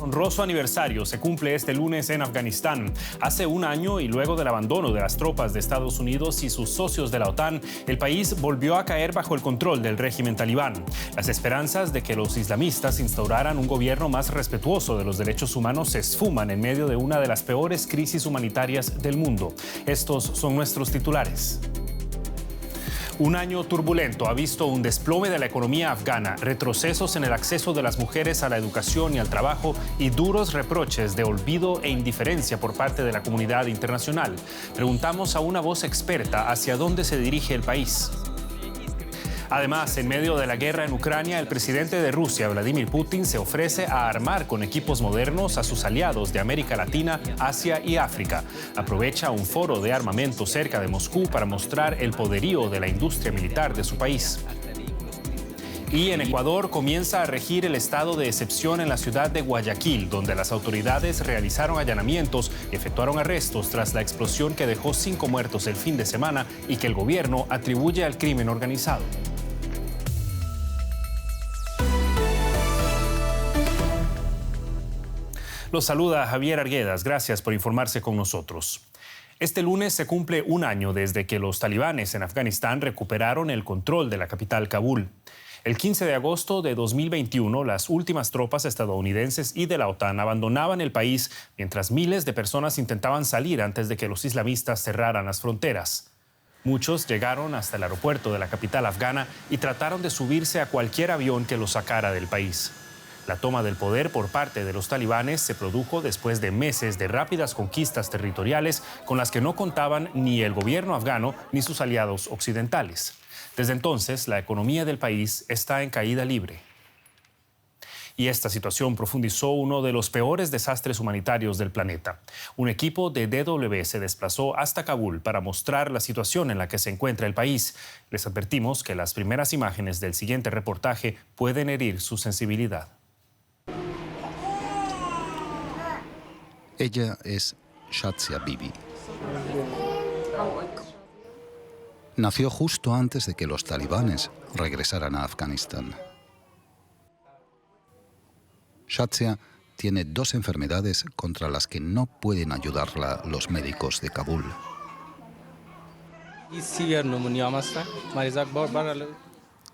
Honroso aniversario se cumple este lunes en Afganistán. Hace un año y luego del abandono de las tropas de Estados Unidos y sus socios de la OTAN, el país volvió a caer bajo el control del régimen talibán. Las esperanzas de que los islamistas instauraran un gobierno más respetuoso de los derechos humanos se esfuman en medio de una de las peores crisis humanitarias del mundo. Estos son nuestros titulares. Un año turbulento ha visto un desplome de la economía afgana, retrocesos en el acceso de las mujeres a la educación y al trabajo y duros reproches de olvido e indiferencia por parte de la comunidad internacional. Preguntamos a una voz experta hacia dónde se dirige el país. Además, en medio de la guerra en Ucrania, el presidente de Rusia, Vladimir Putin, se ofrece a armar con equipos modernos a sus aliados de América Latina, Asia y África. Aprovecha un foro de armamento cerca de Moscú para mostrar el poderío de la industria militar de su país. Y en Ecuador comienza a regir el estado de excepción en la ciudad de Guayaquil, donde las autoridades realizaron allanamientos y efectuaron arrestos tras la explosión que dejó 5 muertos el fin de semana y que el gobierno atribuye al crimen organizado. Los saluda Javier Arguedas. Gracias por informarse con nosotros. Este lunes se cumple un año desde que los talibanes en Afganistán recuperaron el control de la capital Kabul. El 15 de agosto de 2021, las últimas tropas estadounidenses y de la OTAN abandonaban el país mientras miles de personas intentaban salir antes de que los islamistas cerraran las fronteras. Muchos llegaron hasta el aeropuerto de la capital afgana y trataron de subirse a cualquier avión que los sacara del país. La toma del poder por parte de los talibanes se produjo después de meses de rápidas conquistas territoriales con las que no contaban ni el gobierno afgano ni sus aliados occidentales. Desde entonces, la economía del país está en caída libre. Y esta situación profundizó uno de los peores desastres humanitarios del planeta. Un equipo de DW se desplazó hasta Kabul para mostrar la situación en la que se encuentra el país. Les advertimos que las primeras imágenes del siguiente reportaje pueden herir su sensibilidad. Ella es Shazia Bibi. Nació justo antes de que los talibanes regresaran a Afganistán. Shazia tiene 2 enfermedades contra las que no pueden ayudarla los médicos de Kabul.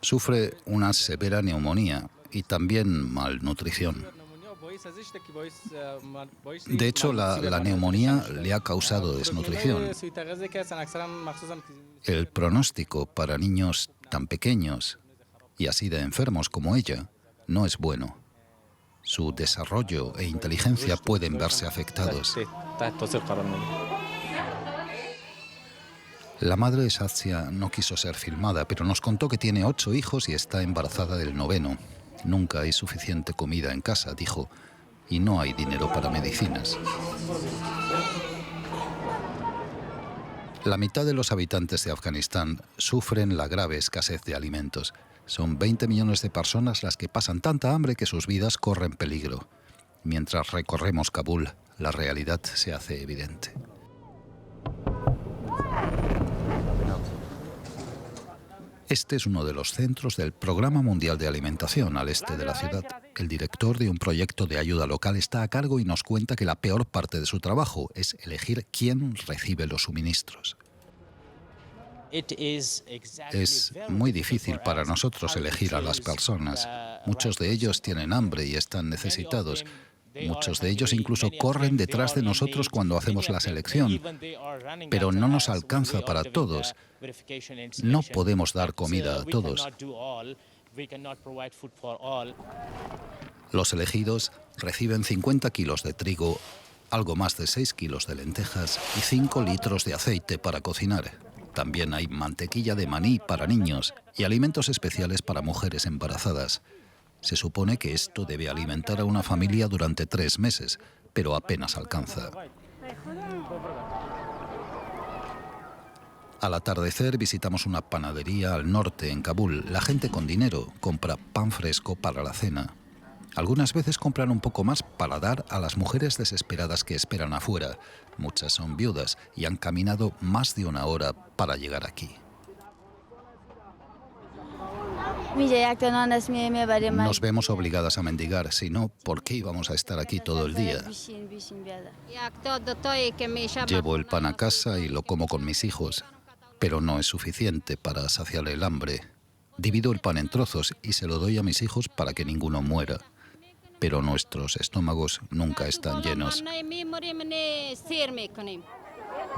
Sufre una severa neumonía y también malnutrición. De hecho, la neumonía le ha causado desnutrición. El pronóstico para niños tan pequeños y así de enfermos como ella no es bueno. Su desarrollo e inteligencia pueden verse afectados. La madre de Shazia no quiso ser filmada, pero nos contó que tiene 8 hijos y está embarazada del 9º. Nunca hay suficiente comida en casa, dijo, y no hay dinero para medicinas. La mitad de los habitantes de Afganistán sufren la grave escasez de alimentos. Son 20 millones de personas las que pasan tanta hambre que sus vidas corren peligro. Mientras recorremos Kabul, la realidad se hace evidente. Este es uno de los centros del Programa Mundial de Alimentación al este de la ciudad. El director de un proyecto de ayuda local está a cargo y nos cuenta que la peor parte de su trabajo es elegir quién recibe los suministros. Es muy difícil para nosotros elegir a las personas. Muchos de ellos tienen hambre y están necesitados. Muchos de ellos incluso corren detrás de nosotros cuando hacemos la selección, pero no nos alcanza para todos. No podemos dar comida a todos. Los elegidos reciben 50 kilos de trigo, algo más de 6 kilos de lentejas y 5 litros de aceite para cocinar. También hay mantequilla de maní para niños y alimentos especiales para mujeres embarazadas. Se supone que esto debe alimentar a una familia durante 3 meses, pero apenas alcanza. Al atardecer visitamos una panadería al norte, en Kabul. La gente con dinero compra pan fresco para la cena. Algunas veces compran un poco más para dar a las mujeres desesperadas que esperan afuera. Muchas son viudas y han caminado más de 1 hora para llegar aquí. Nos vemos obligadas a mendigar, si no, ¿por qué íbamos a estar aquí todo el día? Llevo el pan a casa y lo como con mis hijos, pero no es suficiente para saciar el hambre. Divido el pan en trozos y se lo doy a mis hijos para que ninguno muera. Pero nuestros estómagos nunca están llenos.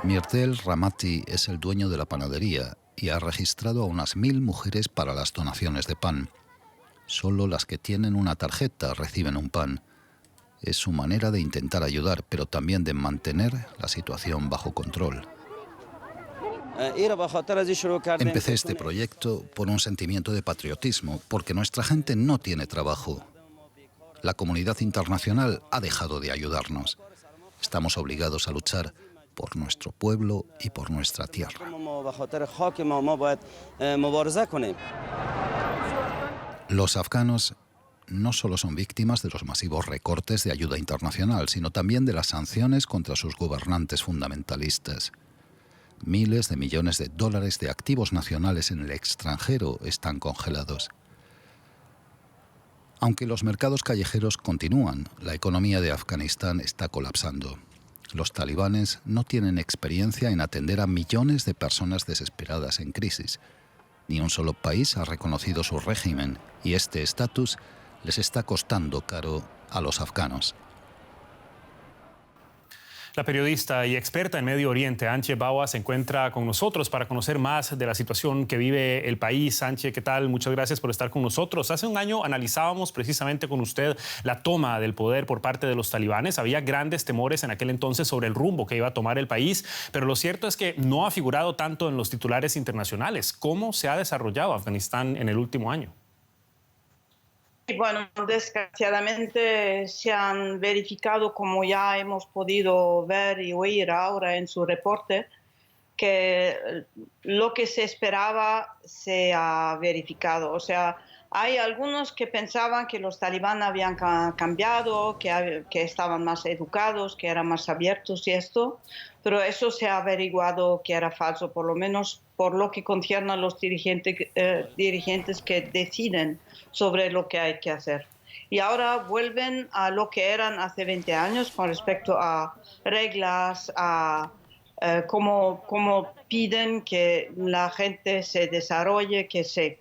Mirtel Ramati es el dueño de la panadería y ha registrado a unas 1000 mujeres para las donaciones de pan. Solo las que tienen una tarjeta reciben un pan. Es su manera de intentar ayudar, pero también de mantener la situación bajo control. Empecé este proyecto por un sentimiento de patriotismo, porque nuestra gente no tiene trabajo. La comunidad internacional ha dejado de ayudarnos. Estamos obligados a luchar por nuestro pueblo y por nuestra tierra. Los afganos no solo son víctimas de los masivos recortes de ayuda internacional, sino también de las sanciones contra sus gobernantes fundamentalistas. Miles de millones de dólares de activos nacionales en el extranjero están congelados. Aunque los mercados callejeros continúan, la economía de Afganistán está colapsando. Los talibanes no tienen experiencia en atender a millones de personas desesperadas en crisis. Ni un solo país ha reconocido su régimen y este estatus les está costando caro a los afganos. La periodista y experta en Medio Oriente, Antje Bauer, se encuentra con nosotros para conocer más de la situación que vive el país. Antje, ¿qué tal? Muchas gracias por estar con nosotros. Hace un año analizábamos precisamente con usted la toma del poder por parte de los talibanes. Había grandes temores en aquel entonces sobre el rumbo que iba a tomar el país, pero lo cierto es que no ha figurado tanto en los titulares internacionales. ¿Cómo se ha desarrollado Afganistán en el último año? Bueno, desgraciadamente se han verificado, como ya hemos podido ver y oír ahora en su reporte, que lo que se esperaba se ha verificado. O sea, hay algunos que pensaban que los talibán habían cambiado, que estaban más educados, que eran más abiertos y esto, pero eso se ha averiguado que era falso, por lo menos por lo que concierne a los dirigentes que deciden sobre lo que hay que hacer. Y ahora vuelven a lo que eran hace 20 años con respecto a reglas, a cómo piden que la gente se desarrolle, que se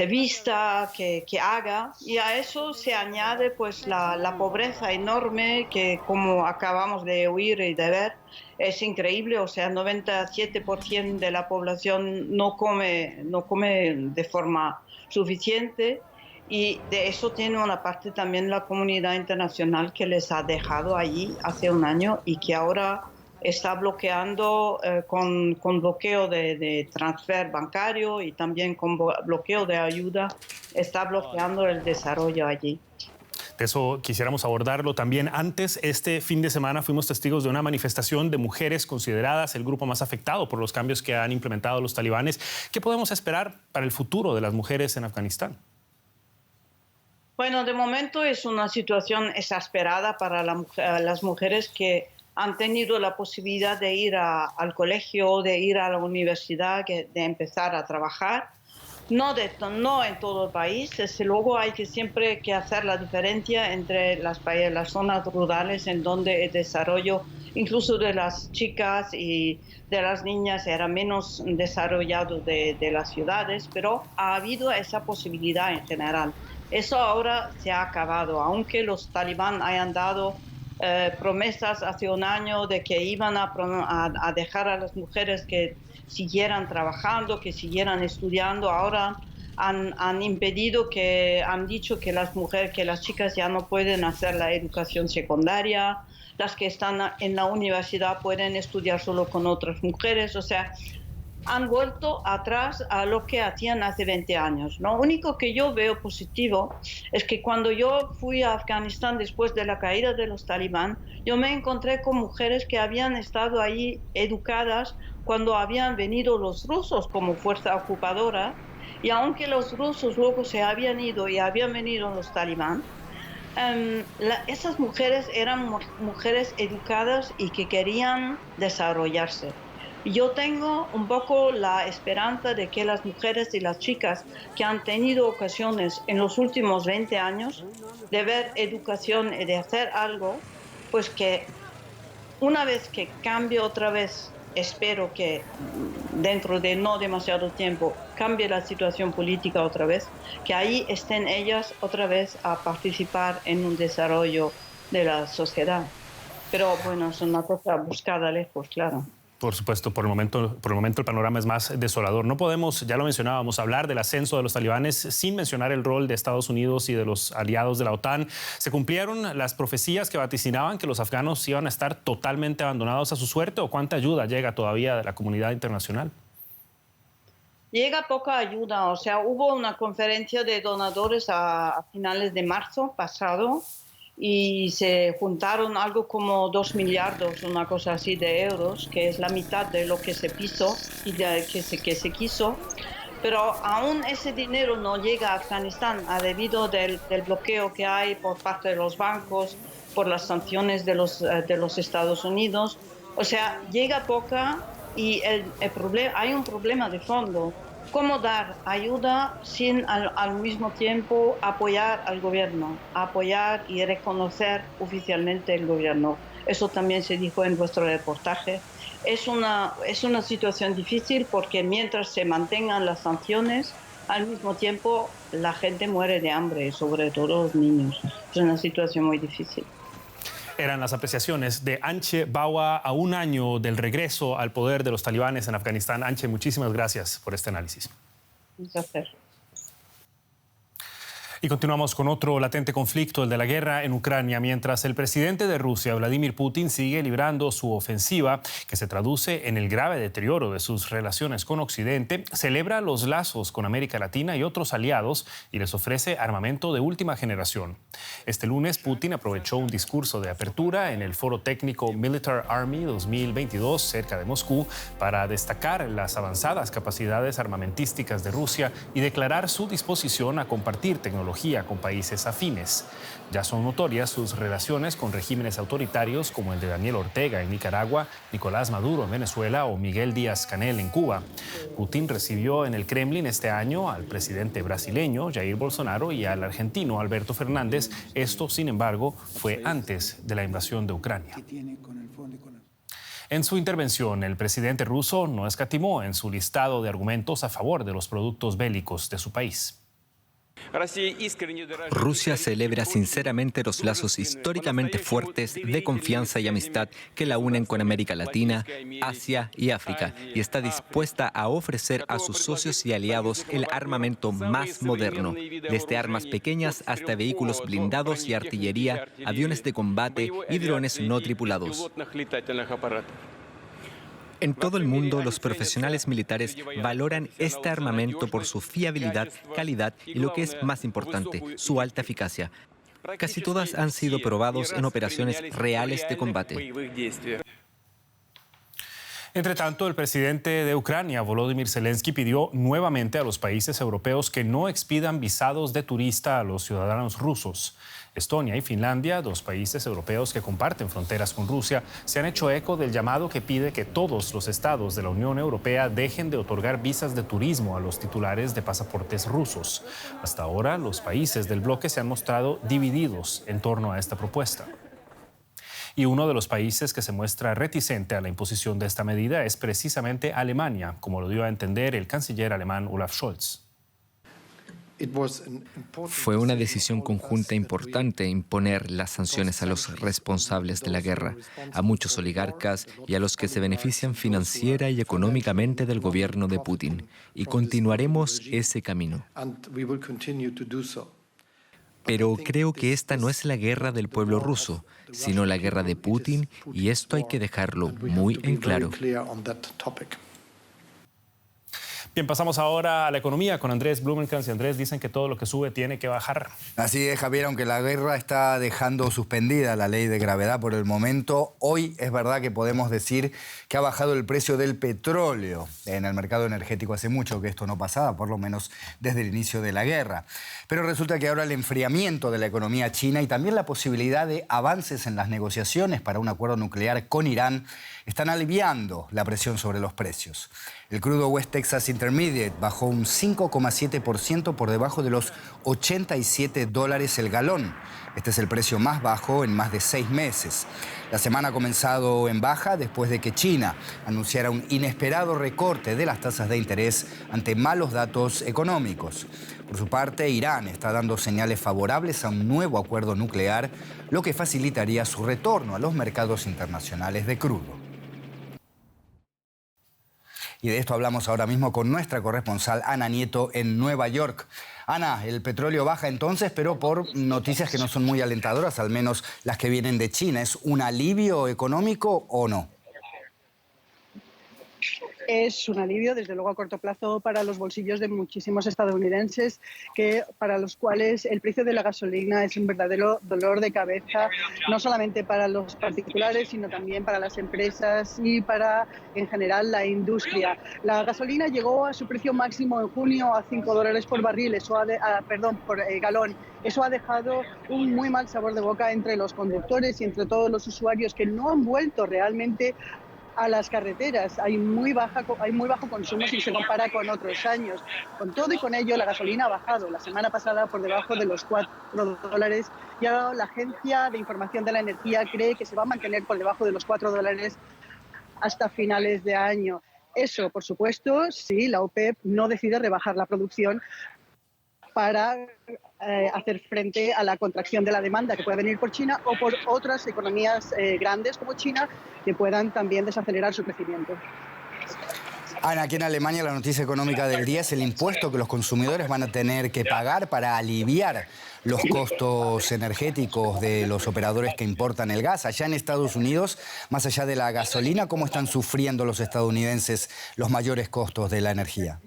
vista, que haga, y a eso se añade pues la pobreza enorme que, como acabamos de oír y de ver, es increíble. O sea, 97% de la población no come de forma suficiente, y de eso tiene una parte también la comunidad internacional que les ha dejado allí hace un año y que ahora está bloqueando con bloqueo de transfer bancario y también con bloqueo de ayuda, está bloqueando el desarrollo allí. De eso quisiéramos abordarlo también. Antes, este fin de semana fuimos testigos de una manifestación de mujeres consideradas el grupo más afectado por los cambios que han implementado los talibanes. ¿Qué podemos esperar para el futuro de las mujeres en Afganistán? Bueno, de momento es una situación exasperada para las mujeres que han tenido la posibilidad de ir al colegio, de ir a la universidad, de empezar a trabajar. No en todo el país. Desde luego hay que siempre hacer la diferencia entre las zonas rurales, en donde el desarrollo incluso de las chicas y de las niñas era menos desarrollado de las ciudades, pero ha habido esa posibilidad en general. Eso ahora se ha acabado, aunque los talibán hayan dado promesas hace un año de que iban a dejar a las mujeres que siguieran trabajando, que siguieran estudiando. Ahora han impedido, han dicho que las chicas ya no pueden hacer la educación secundaria, las que están en la universidad pueden estudiar solo con otras mujeres. O sea, han vuelto atrás a lo que hacían hace 20 años. Lo único que yo veo positivo es que cuando yo fui a Afganistán después de la caída de los talibán, yo me encontré con mujeres que habían estado ahí educadas cuando habían venido los rusos como fuerza ocupadora, y aunque los rusos luego se habían ido y habían venido los talibán, esas mujeres eran mujeres educadas y que querían desarrollarse. Yo tengo un poco la esperanza de que las mujeres y las chicas que han tenido ocasiones en los últimos 20 años de ver educación y de hacer algo, pues que una vez que cambie otra vez, espero que dentro de no demasiado tiempo cambie la situación política otra vez, que ahí estén ellas otra vez a participar en un desarrollo de la sociedad. Pero bueno, es una cosa buscada lejos, claro. Por supuesto, por el momento el panorama es más desolador. No podemos, ya lo mencionábamos, hablar del ascenso de los talibanes sin mencionar el rol de Estados Unidos y de los aliados de la OTAN. ¿Se cumplieron las profecías que vaticinaban que los afganos iban a estar totalmente abandonados a su suerte o cuánta ayuda llega todavía de la comunidad internacional? Llega poca ayuda, o sea, hubo una conferencia de donadores a finales de marzo pasado y se juntaron algo como 2 millardos, una cosa así de euros, que es la mitad de lo que se piso y de que se quiso. Pero aún ese dinero no llega a Afganistán debido del bloqueo que hay por parte de los bancos, por las sanciones de los Estados Unidos. O sea, llega poca y hay un problema de fondo. ¿Cómo dar ayuda sin al mismo tiempo apoyar al gobierno, apoyar y reconocer oficialmente el gobierno? Eso también se dijo en vuestro reportaje. Es una situación difícil porque mientras se mantengan las sanciones, al mismo tiempo la gente muere de hambre, sobre todo los niños. Es una situación muy difícil. Eran las apreciaciones de Anche Bawa a un año del regreso al poder de los talibanes en Afganistán. Anche, muchísimas gracias por este análisis. Un placer. Y continuamos con otro latente conflicto, el de la guerra en Ucrania, mientras el presidente de Rusia, Vladimir Putin, sigue librando su ofensiva, que se traduce en el grave deterioro de sus relaciones con Occidente, celebra los lazos con América Latina y otros aliados y les ofrece armamento de última generación. Este lunes, Putin aprovechó un discurso de apertura en el foro técnico Military Army 2022 cerca de Moscú para destacar las avanzadas capacidades armamentísticas de Rusia y declarar su disposición a compartir tecnología con países afines. Ya son notorias sus relaciones con regímenes autoritarios como el de Daniel Ortega en Nicaragua, Nicolás Maduro en Venezuela o Miguel Díaz-Canel en Cuba. Putin recibió en el Kremlin este año al presidente brasileño Jair Bolsonaro y al argentino Alberto Fernández. Esto, sin embargo, fue antes de la invasión de Ucrania. En su intervención, el presidente ruso no escatimó en su listado de argumentos a favor de los productos bélicos de su país. Rusia celebra sinceramente los lazos históricamente fuertes de confianza y amistad que la unen con América Latina, Asia y África y está dispuesta a ofrecer a sus socios y aliados el armamento más moderno, desde armas pequeñas hasta vehículos blindados y artillería, aviones de combate y drones no tripulados. En todo el mundo, los profesionales militares valoran este armamento por su fiabilidad, calidad y, lo que es más importante, su alta eficacia. Casi todas han sido probados en operaciones reales de combate. Entre tanto, el presidente de Ucrania, Volodymyr Zelensky, pidió nuevamente a los países europeos que no expidan visados de turista a los ciudadanos rusos. Estonia y Finlandia, dos países europeos que comparten fronteras con Rusia, se han hecho eco del llamado que pide que todos los estados de la Unión Europea dejen de otorgar visas de turismo a los titulares de pasaportes rusos. Hasta ahora, los países del bloque se han mostrado divididos en torno a esta propuesta. Y uno de los países que se muestra reticente a la imposición de esta medida es precisamente Alemania, como lo dio a entender el canciller alemán Olaf Scholz. Fue una decisión conjunta importante imponer las sanciones a los responsables de la guerra, a muchos oligarcas y a los que se benefician financiera y económicamente del gobierno de Putin. Y continuaremos ese camino. Pero creo que esta no es la guerra del pueblo ruso, sino la guerra de Putin, y esto hay que dejarlo muy en claro. Bien, pasamos ahora a la economía con Andrés Blumenkranz. Y Andrés, dicen que todo lo que sube tiene que bajar. Así es, Javier, aunque la guerra está dejando suspendida la ley de gravedad por el momento, hoy es verdad que podemos decir que ha bajado el precio del petróleo en el mercado energético. Hace mucho que esto no pasaba, por lo menos desde el inicio de la guerra. Pero resulta que ahora el enfriamiento de la economía china y también la posibilidad de avances en las negociaciones para un acuerdo nuclear con Irán están aliviando la presión sobre los precios. El crudo West Texas Intermediate bajó un 5,7% por debajo de los $87 el galón. Este es el precio más bajo en más de 6 meses. La semana ha comenzado en baja después de que China anunciara un inesperado recorte de las tasas de interés ante malos datos económicos. Por su parte, Irán está dando señales favorables a un nuevo acuerdo nuclear, lo que facilitaría su retorno a los mercados internacionales de crudo. Y de esto hablamos ahora mismo con nuestra corresponsal Ana Nieto en Nueva York. Ana, el petróleo baja entonces, pero por noticias que no son muy alentadoras, al menos las que vienen de China. ¿Es un alivio económico o no? Es un alivio, desde luego, a corto plazo para los bolsillos de muchísimos estadounidenses, para los cuales el precio de la gasolina es un verdadero dolor de cabeza, no solamente para los particulares, sino también para las empresas y para, en general, la industria. La gasolina llegó a su precio máximo en junio a $5 por barril, por galón. Eso ha dejado un muy mal sabor de boca entre los conductores y entre todos los usuarios que no han vuelto realmente a las carreteras. Hay muy bajo consumo si se compara con otros años. Con todo y con ello, la gasolina ha bajado la semana pasada por debajo de los $4. Y ahora la Agencia de Información de la Energía cree que se va a mantener por debajo de los $4 hasta finales de año. Eso, por supuesto, si la OPEP no decide rebajar la producción para hacer frente a la contracción de la demanda que pueda venir por China o por otras economías grandes como China que puedan también desacelerar su crecimiento. Ana, aquí en Alemania la noticia económica del día es el impuesto que los consumidores van a tener que pagar para aliviar los costos energéticos de los operadores que importan el gas. Allá en Estados Unidos, más allá de la gasolina, ¿cómo están sufriendo los estadounidenses los mayores costos de la energía?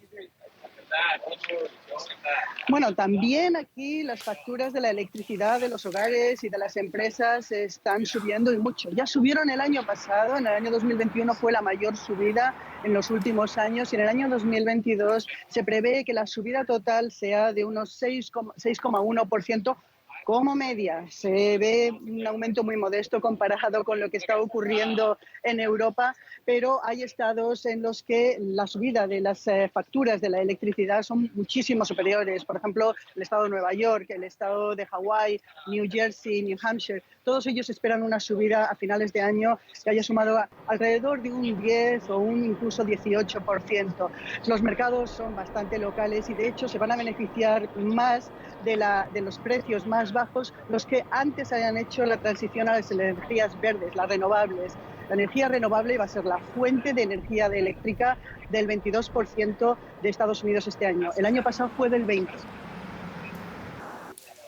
Bueno, también aquí las facturas de la electricidad de los hogares y de las empresas están subiendo y mucho. Ya subieron el año pasado, en el año 2021 fue la mayor subida en los últimos años y en el año 2022 se prevé que la subida total sea de unos 6,1%. Como media, se ve un aumento muy modesto comparado con lo que está ocurriendo en Europa, pero hay estados en los que la subida de las facturas de la electricidad son muchísimo superiores. Por ejemplo, el estado de Nueva York, el estado de Hawái, New Jersey, New Hampshire. Todos ellos esperan una subida a finales de año que haya sumado alrededor de un 10 o un incluso 18%. Los mercados son bastante locales y de hecho se van a beneficiar más de los precios más bajos los que antes hayan hecho la transición a las energías verdes, las renovables. La energía renovable va a ser la fuente de energía eléctrica del 22% de Estados Unidos este año. El año pasado fue del 20%.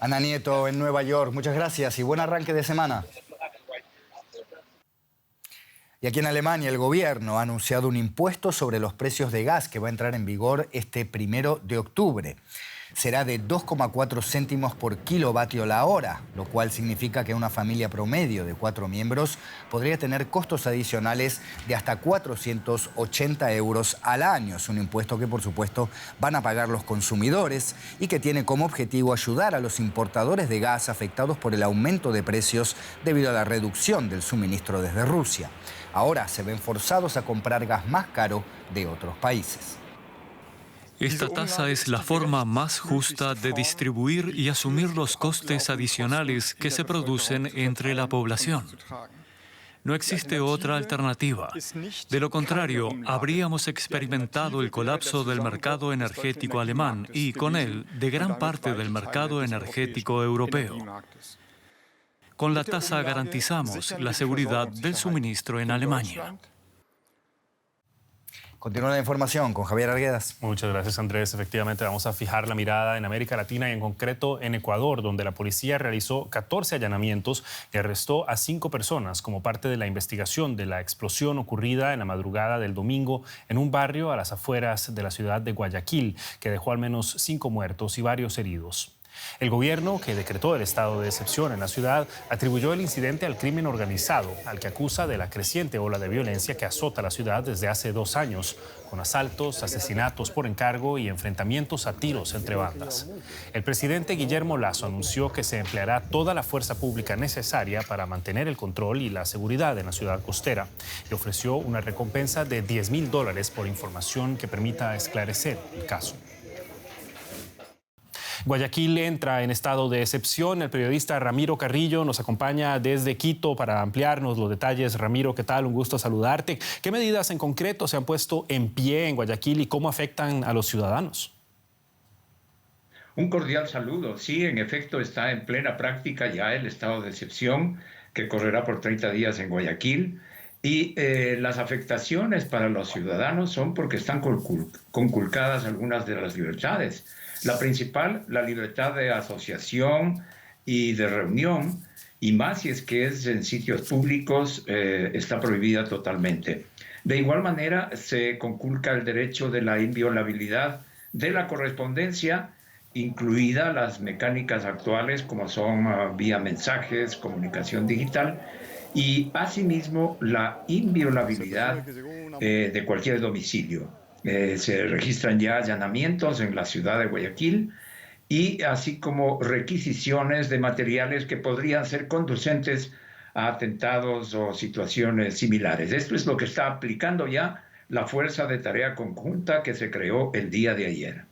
Ana Nieto en Nueva York, muchas gracias y buen arranque de semana. Y aquí en Alemania el gobierno ha anunciado un impuesto sobre los precios de gas que va a entrar en vigor este 1 de octubre. Será de 2,4 céntimos por kilovatio la hora, lo cual significa que una familia promedio de 4 miembros podría tener costos adicionales de hasta 480 euros al año. Es un impuesto que, por supuesto, van a pagar los consumidores y que tiene como objetivo ayudar a los importadores de gas afectados por el aumento de precios debido a la reducción del suministro desde Rusia. Ahora se ven forzados a comprar gas más caro de otros países. Esta tasa es la forma más justa de distribuir y asumir los costes adicionales que se producen entre la población. No existe otra alternativa. De lo contrario, habríamos experimentado el colapso del mercado energético alemán y, con él, de gran parte del mercado energético europeo. Con la tasa garantizamos la seguridad del suministro en Alemania. Continúa la información con Javier Arguedas. Muchas gracias, Andrés. Efectivamente, vamos a fijar la mirada en América Latina y en concreto en Ecuador, donde la policía realizó 14 allanamientos y arrestó a 5 personas como parte de la investigación de la explosión ocurrida en la madrugada del domingo en un barrio a las afueras de la ciudad de Guayaquil, que dejó al menos 5 muertos y varios heridos. El gobierno, que decretó el estado de excepción en la ciudad, atribuyó el incidente al crimen organizado, al que acusa de la creciente ola de violencia que azota la ciudad desde hace 2 años, con asaltos, asesinatos por encargo y enfrentamientos a tiros entre bandas. El presidente Guillermo Lasso anunció que se empleará toda la fuerza pública necesaria para mantener el control y la seguridad en la ciudad costera y ofreció una recompensa de $10.000 por información que permita esclarecer el caso. Guayaquil entra en estado de excepción. El periodista Ramiro Carrillo nos acompaña desde Quito para ampliarnos los detalles. Ramiro, ¿qué tal? Un gusto saludarte. ¿Qué medidas en concreto se han puesto en pie en Guayaquil y cómo afectan a los ciudadanos? Un cordial saludo. Sí, en efecto, está en plena práctica ya el estado de excepción que correrá por 30 días en Guayaquil. Y las afectaciones para los ciudadanos son porque están conculcadas algunas de las libertades. La principal, la libertad de asociación y de reunión, y más si es que es en sitios públicos, está prohibida totalmente. De igual manera, se conculca el derecho de la inviolabilidad de la correspondencia, incluidas las mecánicas actuales como son vía mensajes, comunicación digital, y asimismo la inviolabilidad de cualquier domicilio. Se registran ya allanamientos en la ciudad de Guayaquil y así como requisiciones de materiales que podrían ser conducentes a atentados o situaciones similares. Esto es lo que está aplicando ya la Fuerza de Tarea Conjunta que se creó el día de ayer.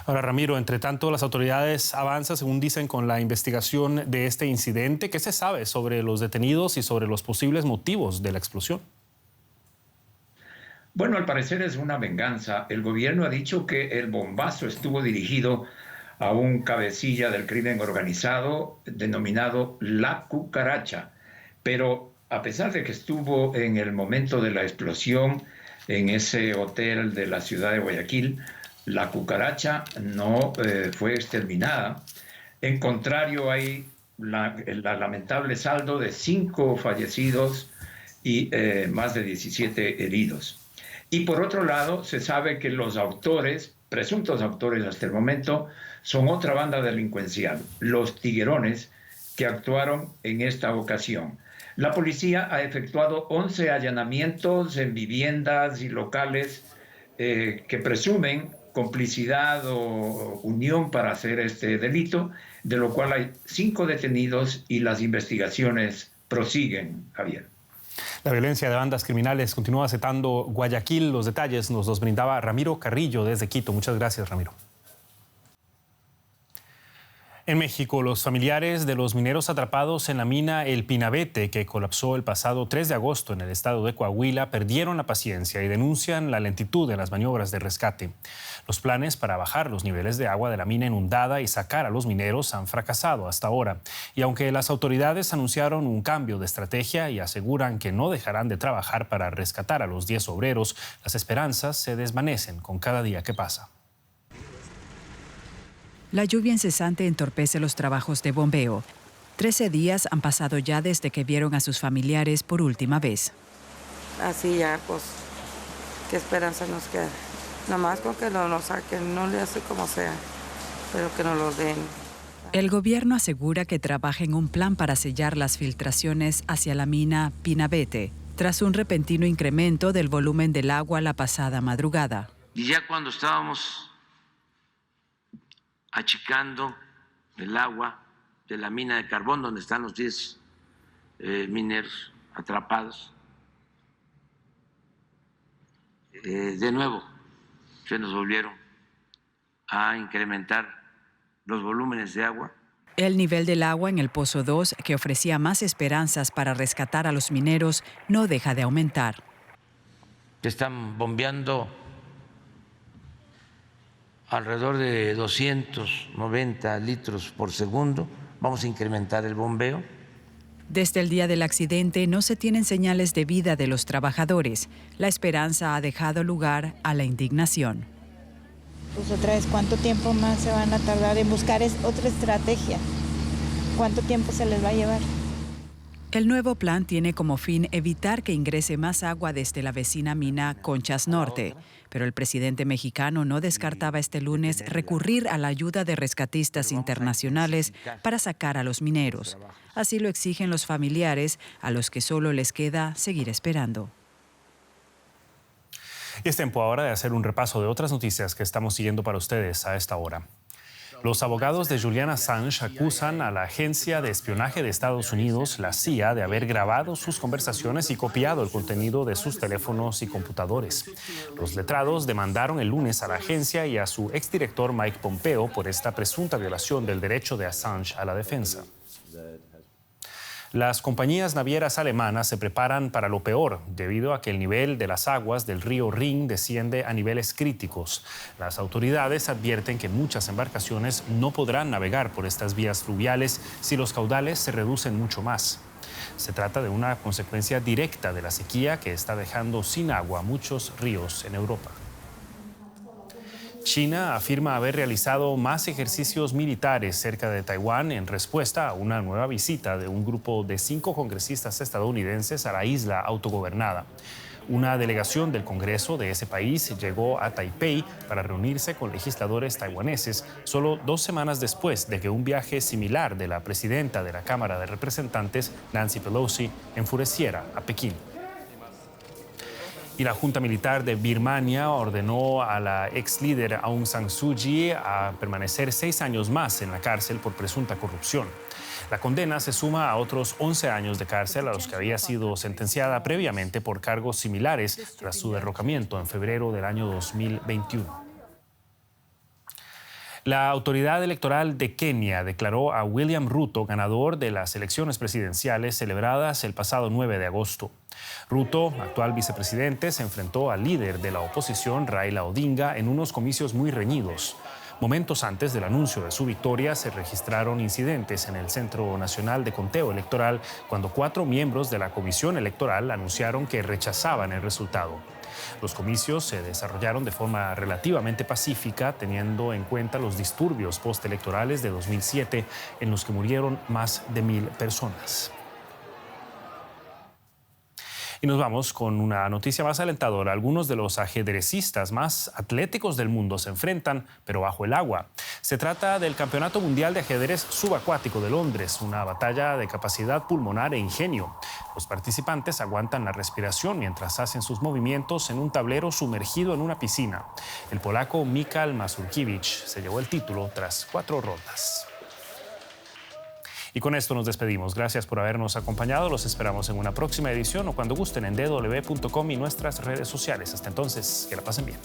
Ahora, Ramiro, entre tanto, las autoridades avanzan, según dicen, con la investigación de este incidente. ¿Qué se sabe sobre los detenidos y sobre los posibles motivos de la explosión? Bueno, al parecer es una venganza. El gobierno ha dicho que el bombazo estuvo dirigido a un cabecilla del crimen organizado denominado La Cucaracha. Pero a pesar de que estuvo en el momento de la explosión en ese hotel de la ciudad de Guayaquil, La Cucaracha no fue exterminada. En contrario, hay el lamentable saldo de 5 fallecidos y más de 17 heridos. Y por otro lado, se sabe que los autores, presuntos autores hasta el momento, son otra banda delincuencial, los Tiguerones, que actuaron en esta ocasión. La policía ha efectuado 11 allanamientos en viviendas y locales que presumen complicidad o unión para hacer este delito, de lo cual hay 5 detenidos y las investigaciones prosiguen, Javier. La violencia de bandas criminales continúa azotando Guayaquil. Los detalles nos los brindaba Ramiro Carrillo desde Quito. Muchas gracias, Ramiro. En México, los familiares de los mineros atrapados en la mina El Pinabete, que colapsó el pasado 3 de agosto en el estado de Coahuila, perdieron la paciencia y denuncian la lentitud en las maniobras de rescate. Los planes para bajar los niveles de agua de la mina inundada y sacar a los mineros han fracasado hasta ahora. Y aunque las autoridades anunciaron un cambio de estrategia y aseguran que no dejarán de trabajar para rescatar a los 10 obreros, las esperanzas se desvanecen con cada día que pasa. La lluvia incesante entorpece los trabajos de bombeo. 13 días han pasado ya desde que vieron a sus familiares por última vez. Así ya, pues, ¿qué esperanza nos queda? Nada más con que no nos saquen, no le hace como sea, pero que nos lo den. El gobierno asegura que trabaja en un plan para sellar las filtraciones hacia la mina Pinabete, tras un repentino incremento del volumen del agua la pasada madrugada. Y ya cuando estábamos achicando el agua de la mina de carbón, donde están los 10 mineros atrapados, de nuevo se nos volvieron a incrementar los volúmenes de agua. El nivel del agua en el Pozo 2, que ofrecía más esperanzas para rescatar a los mineros, no deja de aumentar. Están bombeando alrededor de 290 litros por segundo. Vamos a incrementar el bombeo. Desde el día del accidente no se tienen señales de vida de los trabajadores. La esperanza ha dejado lugar a la indignación. Pues otra vez, ¿cuánto tiempo más se van a tardar en buscar otra estrategia? ¿Cuánto tiempo se les va a llevar? El nuevo plan tiene como fin evitar que ingrese más agua desde la vecina mina Conchas Norte, pero el presidente mexicano no descartaba este lunes recurrir a la ayuda de rescatistas internacionales para sacar a los mineros. Así lo exigen los familiares, a los que solo les queda seguir esperando. Y es tiempo ahora de hacer un repaso de otras noticias que estamos siguiendo para ustedes a esta hora. Los abogados de Julian Assange acusan a la Agencia de Espionaje de Estados Unidos, la CIA, de haber grabado sus conversaciones y copiado el contenido de sus teléfonos y computadores. Los letrados demandaron el lunes a la agencia y a su exdirector Mike Pompeo por esta presunta violación del derecho de Assange a la defensa. Las compañías navieras alemanas se preparan para lo peor debido a que el nivel de las aguas del río Rin desciende a niveles críticos. Las autoridades advierten que muchas embarcaciones no podrán navegar por estas vías fluviales si los caudales se reducen mucho más. Se trata de una consecuencia directa de la sequía que está dejando sin agua muchos ríos en Europa. China afirma haber realizado más ejercicios militares cerca de Taiwán en respuesta a una nueva visita de un grupo de 5 congresistas estadounidenses a la isla autogobernada. Una delegación del Congreso de ese país llegó a Taipei para reunirse con legisladores taiwaneses solo 2 semanas después de que un viaje similar de la presidenta de la Cámara de Representantes, Nancy Pelosi, enfureciera a Pekín. Y la Junta Militar de Birmania ordenó a la ex líder Aung San Suu Kyi a permanecer 6 años más en la cárcel por presunta corrupción. La condena se suma a otros 11 años de cárcel a los que había sido sentenciada previamente por cargos similares tras su derrocamiento en febrero del año 2021. La autoridad electoral de Kenia declaró a William Ruto ganador de las elecciones presidenciales celebradas el pasado 9 de agosto. Ruto, actual vicepresidente, se enfrentó al líder de la oposición, Raila Odinga, en unos comicios muy reñidos. Momentos antes del anuncio de su victoria, se registraron incidentes en el Centro Nacional de Conteo Electoral cuando 4 miembros de la Comisión Electoral anunciaron que rechazaban el resultado. Los comicios se desarrollaron de forma relativamente pacífica, teniendo en cuenta los disturbios postelectorales de 2007, en los que murieron más de 1,000 personas. Y nos vamos con una noticia más alentadora. Algunos de los ajedrecistas más atléticos del mundo se enfrentan, pero bajo el agua. Se trata del Campeonato Mundial de Ajedrez Subacuático de Londres, una batalla de capacidad pulmonar e ingenio. Los participantes aguantan la respiración mientras hacen sus movimientos en un tablero sumergido en una piscina. El polaco Michał Mazurkiewicz se llevó el título tras 4 rondas. Y con esto nos despedimos. Gracias por habernos acompañado. Los esperamos en una próxima edición o cuando gusten en dw.com y nuestras redes sociales. Hasta entonces, que la pasen bien.